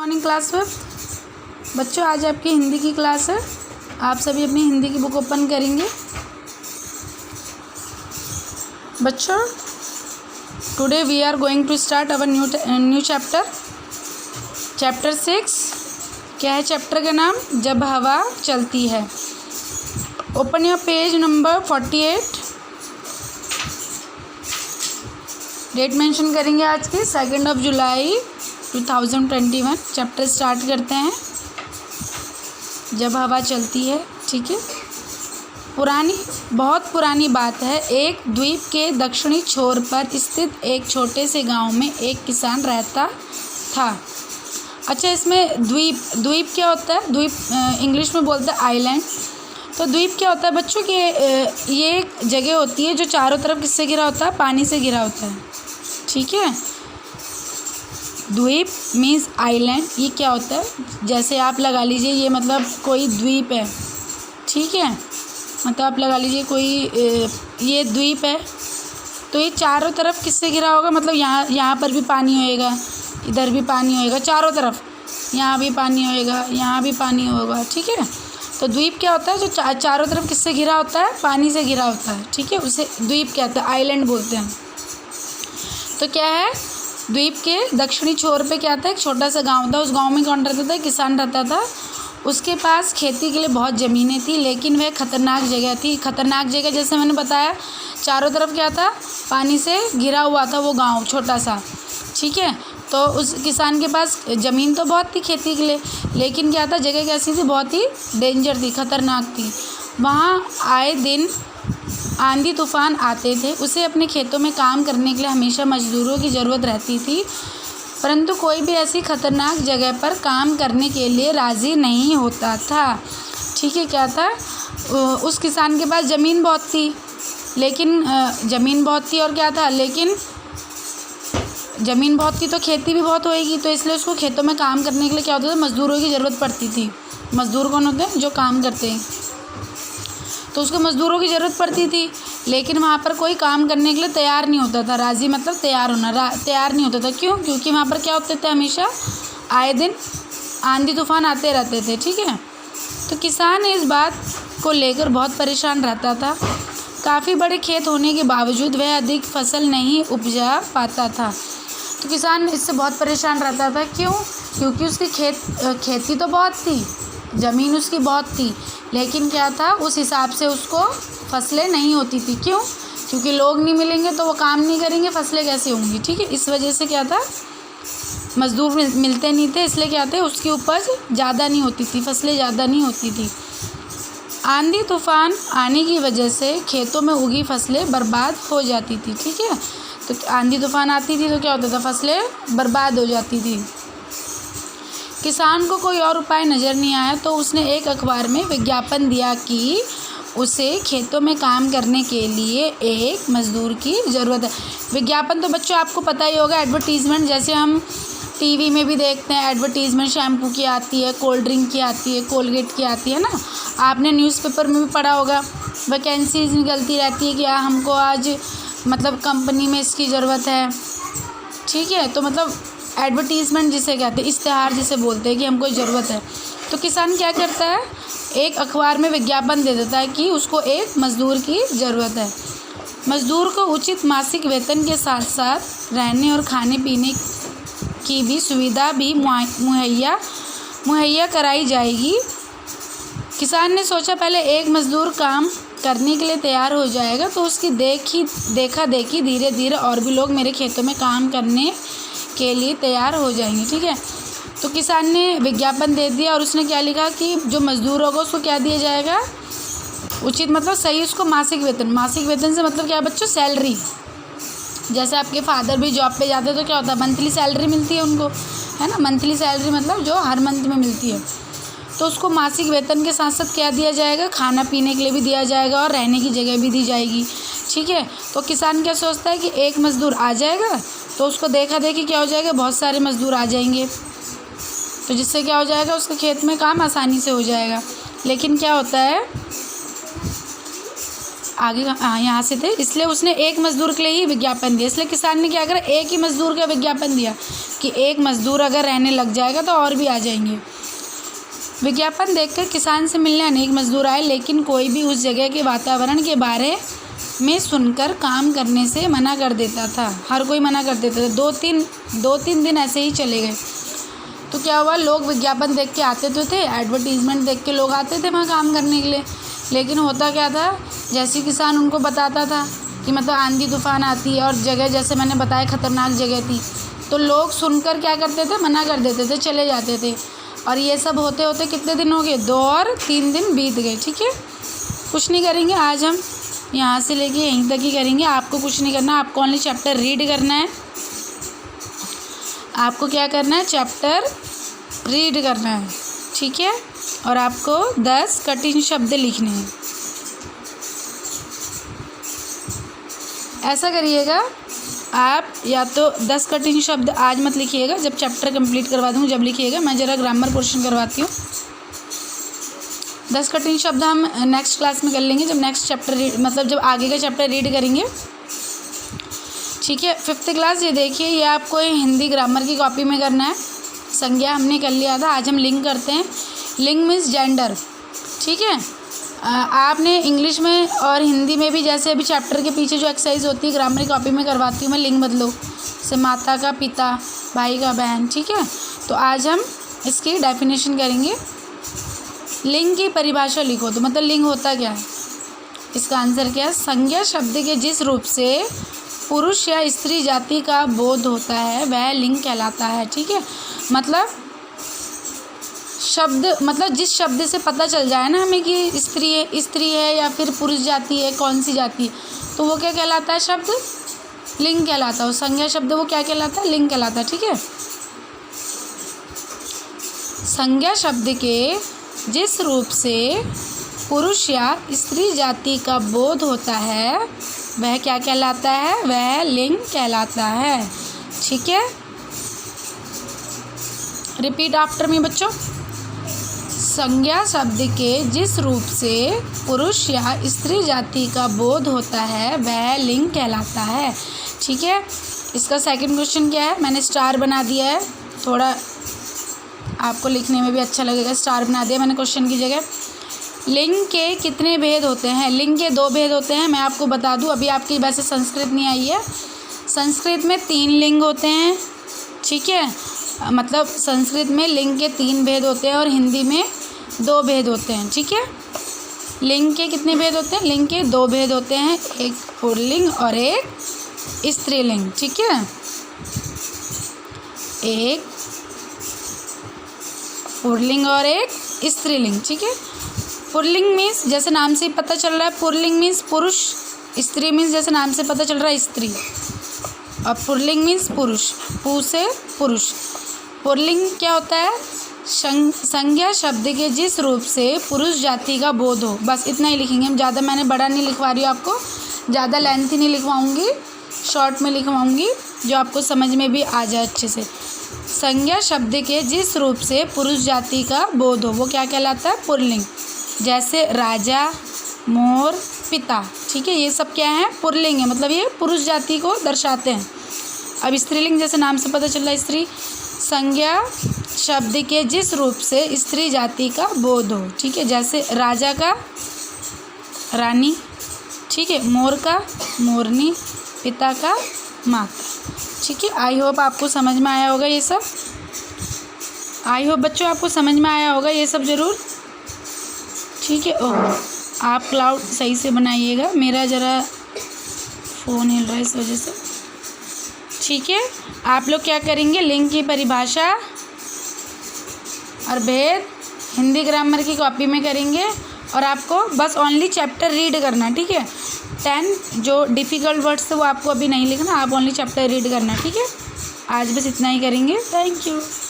Morning class fifth. बच्चों आज आपकी हिंदी की क्लास है। आप सभी अपनी हिंदी की बुक ओपन करेंगे। बच्चों today we are going to start our new chapter 6। क्या है चैप्टर का नाम? जब हवा चलती है। Open your page number 48। Date mention करेंगे आज की 2 जुलाई 2021। चैप्टर स्टार्ट करते हैं। जब हवा चलती है। ठीक है। बहुत पुरानी बात है। एक द्वीप के दक्षिणी छोर पर स्थित एक छोटे से गांव में एक किसान रहता था। अच्छा, इसमें द्वीप क्या होता है? द्वीप इंग्लिश में बोलते हैं आइलैंड। तो द्वीप क्या होता है बच्चों कि ये एक जगह होती है जो चारों तरफ किससे घिरा होता है? पानी से घिरा होता है। ठीक है। द्वीप मीन्स आइलैंड। ये क्या होता है? जैसे आप लगा लीजिए ये मतलब कोई द्वीप है। ठीक है। मतलब आप लगा लीजिए कोई ये द्वीप है, तो ये चारों तरफ किससे घिरा होगा? मतलब यहाँ पर भी पानी होएगा, इधर भी पानी होएगा, चारों तरफ यहाँ भी पानी होएगा, यहाँ भी पानी होगा। ठीक है। तो द्वीप क्या होता है? जो चारों तरफ किससे घिरा होता है? पानी से घिरा होता है। ठीक है। उसे द्वीप कहते हैं, आइलैंड बोलते हैं। तो क्या है, द्वीप के दक्षिणी छोर पे क्या था? एक छोटा सा गांव था। उस गांव में कौन रहता था? किसान रहता था। उसके पास खेती के लिए बहुत ज़मीनें थी, लेकिन वह खतरनाक जगह थी। खतरनाक जगह जैसे मैंने बताया, चारों तरफ क्या था? पानी से घिरा हुआ था वो गांव छोटा सा। ठीक है। तो उस किसान के पास ज़मीन तो बहुत थी खेती के लिए, लेकिन क्या था, जगह कैसी थी? बहुत ही डेंजर थी, खतरनाक थी। वहाँ आए दिन आंधी तूफान आते थे। उसे अपने खेतों में काम करने के लिए हमेशा मज़दूरों की ज़रूरत रहती थी, परंतु कोई भी ऐसी खतरनाक जगह पर काम करने के लिए राज़ी नहीं होता था। ठीक है। क्या था? उस किसान के पास ज़मीन बहुत थी, लेकिन ज़मीन बहुत थी और क्या था, लेकिन ज़मीन बहुत थी तो खेती भी बहुत होएगी, तो इसलिए उसको खेतों में काम करने के लिए क्या होता था? मज़दूरों की ज़रूरत पड़ती थी। मज़दूर कौन होते हैं? जो काम करते हैं। तो उसको मज़दूरों की ज़रूरत पड़ती थी, लेकिन वहाँ पर कोई काम करने के लिए तैयार नहीं होता था। राज़ी मतलब तैयार होना, तैयार नहीं होता था। क्यों? क्योंकि वहाँ पर क्या होते थे? हमेशा आए दिन आंधी तूफान आते रहते थे। ठीक है। तो किसान इस बात को लेकर बहुत परेशान रहता था। काफ़ी बड़े खेत होने के बावजूद वह अधिक फसल नहीं उपजा पाता था। तो किसान इससे बहुत परेशान रहता था। क्यों? क्योंकि उसकी खेती तो बहुत थी, ज़मीन उसकी बहुत थी, लेकिन क्या था, उस हिसाब से उसको फसलें नहीं होती थी। क्यों? क्योंकि लोग नहीं मिलेंगे तो वो काम नहीं करेंगे, फसलें कैसे होंगी? ठीक है। इस वजह से क्या था, मज़दूर मिलते नहीं थे, इसलिए क्या थे, उसकी उपज ज़्यादा नहीं होती थी, फसलें ज़्यादा नहीं होती थी। आंधी तूफान आने की वजह से खेतों में उगी फसलें बर्बाद हो जाती थी। ठीक है। तो आंधी तूफान आती थी तो क्या होता था? फसलें बर्बाद हो जाती थी। किसान को कोई और उपाय नज़र नहीं आया, तो उसने एक अखबार में विज्ञापन दिया कि उसे खेतों में काम करने के लिए एक मज़दूर की ज़रूरत है। विज्ञापन तो बच्चों आपको पता ही होगा, एडवर्टीज़मेंट। जैसे हम टीवी में भी देखते हैं एडवर्टीज़मेंट, शैम्पू की आती है, कोल्ड ड्रिंक की आती है, कोलगेट की आती है ना। आपने न्यूज़पेपर में भी पढ़ा होगा, वैकेंसीज निकलती रहती है कि हमको आज मतलब कंपनी में इसकी ज़रूरत है। ठीक है। तो मतलब एडवर्टीज़मेंट जिसे कहते हैं, इश्तेहार जिसे बोलते हैं कि हमको ज़रूरत है। तो किसान क्या करता है, एक अखबार में विज्ञापन दे देता है कि उसको एक मज़दूर की ज़रूरत है। मज़दूर को उचित मासिक वेतन के साथ साथ रहने और खाने पीने की भी सुविधा भी मुहैया कराई जाएगी। किसान ने सोचा पहले एक मज़दूर काम करने के लिए तैयार हो जाएगा तो उसकी देखा देखी धीरे धीरे और भी लोग मेरे खेतों में काम करने के लिए तैयार हो जाएंगे। ठीक है। तो किसान ने विज्ञापन दे दिया और उसने क्या लिखा कि जो मज़दूर होगा उसको क्या दिया जाएगा? उचित मतलब सही उसको मासिक वेतन। मासिक वेतन से मतलब क्या है बच्चों? सैलरी। जैसे आपके फादर भी जॉब पे जाते हैं तो क्या होता है? मंथली सैलरी मिलती है उनको, है ना। मंथली सैलरी मतलब जो हर मंथ में मिलती है। तो उसको मासिक वेतन के साथ साथ क्या दिया जाएगा? खाना पीने के लिए भी दिया जाएगा और रहने की जगह भी दी जाएगी। ठीक है। तो किसान क्या सोचता है कि एक मज़दूर आ जाएगा तो उसको देखा देखी क्या हो जाएगा? बहुत सारे मज़दूर आ जाएंगे, तो जिससे क्या हो जाएगा? उसके खेत में काम आसानी से हो जाएगा। लेकिन क्या होता है, आगे यहाँ से थे, इसलिए उसने एक मज़दूर के लिए ही विज्ञापन दिया। इसलिए किसान ने क्या करा? एक ही मज़दूर का विज्ञापन दिया। कि एक मज़दूर अगर रहने लग जाएगा तो और भी आ जाएंगे। विज्ञापन देखकर किसान से मिलने अनेक मजदूर आए, लेकिन कोई भी उस जगह के वातावरण के बारे में सुनकर काम करने से मना कर देता था। हर कोई मना कर देता था। दो तीन दिन ऐसे ही चले गए। तो क्या हुआ, लोग विज्ञापन देख के आते तो थे, एडवर्टीज़मेंट देख के लोग आते थे वहाँ काम करने के लिए, लेकिन होता क्या था, जैसे किसान उनको बताता था कि मतलब आंधी तूफान आती है और जगह जैसे मैंने बताया ख़तरनाक जगह थी, तो लोग सुनकर क्या करते थे, मना कर देते थे, चले जाते थे। और ये सब होते होते कितने दिन हो गए, 2 और 3 दिन बीत गए। ठीक है, कुछ नहीं करेंगे आज हम, यहाँ से लेके यहीं तक ही करेंगे। आपको कुछ नहीं करना, आपको ओनली चैप्टर रीड करना है। आपको क्या करना है, चैप्टर रीड करना है। ठीक है, और आपको 10 कठिन शब्द लिखने हैं। ऐसा करिएगा, आप या तो 10 कठिन शब्द आज मत लिखिएगा, जब चैप्टर कंप्लीट करवा दूँ जब लिखिएगा। मैं ज़रा ग्रामर पोर्शन करवाती हूँ। 10 कठिन शब्द हम नेक्स्ट क्लास में कर लेंगे, जब नेक्स्ट चैप्टर मतलब जब आगे का चैप्टर रीड करेंगे। ठीक है, 5th क्लास, ये देखिए, ये आपको हिंदी ग्रामर की कॉपी में करना है। संज्ञा हमने कर लिया था, आज हम लिंग करते हैं। लिंग मीन्स जेंडर। ठीक है, आपने इंग्लिश में और हिंदी में भी, जैसे अभी चैप्टर के पीछे जो एक्सरसाइज होती है ग्रामर की कॉपी में करवाती हूँ मैं, लिंग बदलो, जैसे माता का पिता, भाई का बहन। ठीक है, तो आज हम इसकी डेफिनेशन करेंगे। लिंग की परिभाषा लिखो, तो मतलब लिंग होता क्या है, इसका आंसर क्या है, संज्ञा शब्द के जिस रूप से पुरुष या स्त्री जाति का बोध होता है वह लिंग कहलाता है। ठीक है, मतलब शब्द, मतलब जिस शब्द से पता चल जाए ना हमें कि स्त्री है या फिर पुरुष जाति है, कौन सी जाति है, तो वो क्या कहलाता है, शब्द लिंग कहलाता है। संज्ञा शब्द वो क्या कहलाता है, लिंग कहलाता है। ठीक है, संज्ञा शब्द के जिस रूप से पुरुष या स्त्री जाति का बोध होता है वह क्या कहलाता है, वह लिंग कहलाता है। ठीक है, रिपीट आफ्टर मी बच्चों। संज्ञा शब्द के जिस रूप से पुरुष या स्त्री जाति का बोध होता है वह लिंग कहलाता है। ठीक है, इसका सेकंड क्वेश्चन क्या है, मैंने स्टार बना दिया है, थोड़ा आपको लिखने में भी अच्छा लगेगा, स्टार बना दिया मैंने क्वेश्चन की जगह। लिंग के कितने भेद होते हैं, लिंग के 2 भेद होते हैं। मैं आपको बता दूं, अभी आपकी वैसे संस्कृत नहीं आई है, संस्कृत में 3 लिंग होते हैं। ठीक है, मतलब संस्कृत में लिंग के 3 भेद होते हैं और हिंदी में 2 भेद होते हैं। ठीक है, लिंग के कितने भेद होते हैं, लिंग के 2 भेद होते हैं, एक पुल्लिंग और एक स्त्रीलिंग। ठीक है, एक पुल्लिंग और एक स्त्रीलिंग। ठीक है, पुल्लिंग मीन्स जैसे नाम से पता चल रहा है, पुल्लिंग मीन्स पुरुष, स्त्री मीन्स जैसे नाम से पता चल रहा है स्त्री, और पुल्लिंग मीन्स पुरुष, पु से पुरुष। पुल्लिंग क्या होता है, संज्ञा शब्द के जिस रूप से पुरुष जाति का बोध हो, बस इतना ही लिखेंगे हम, ज़्यादा मैंने बड़ा नहीं लिखवा रही हूँ आपको, ज़्यादा लेंथी नहीं लिखवाऊँगी, शॉर्ट में लिखवाऊँगी जो आपको समझ में भी आ जाए अच्छे से। संज्ञा शब्द के जिस रूप से पुरुष जाति का बोध हो वो क्या कहलाता है, पुल्लिंग। जैसे राजा, मोर, पिता। ठीक है, ये सब क्या है, पुल्लिंग है, मतलब ये पुरुष जाति को दर्शाते हैं। अब स्त्रीलिंग जैसे नाम से पता चल रहा है स्त्री। संज्ञा शब्द के जिस रूप से स्त्री जाति का बोध हो। ठीक है, जैसे राजा का रानी, ठीक है, मोर का मोरनी, पिता का माता। ठीक है, आई होप आपको समझ में आया होगा ये सब, आई होप बच्चों आपको समझ में आया होगा ये सब ज़रूर। ठीक है, ओह आप क्लाउड सही से बनाइएगा, मेरा ज़रा फ़ोन हिल रहा है इस वजह से। ठीक है, आप लोग क्या करेंगे, लिंग की परिभाषा और भेद हिंदी ग्रामर की कॉपी में करेंगे, और आपको बस ओनली चैप्टर रीड करना। ठीक है, 10 जो डिफ़िकल्ट वर्ड्स थे वो आपको अभी नहीं लिखना, आप ओनली चैप्टर रीड करना। ठीक है, आज बस इतना ही करेंगे। Thank you.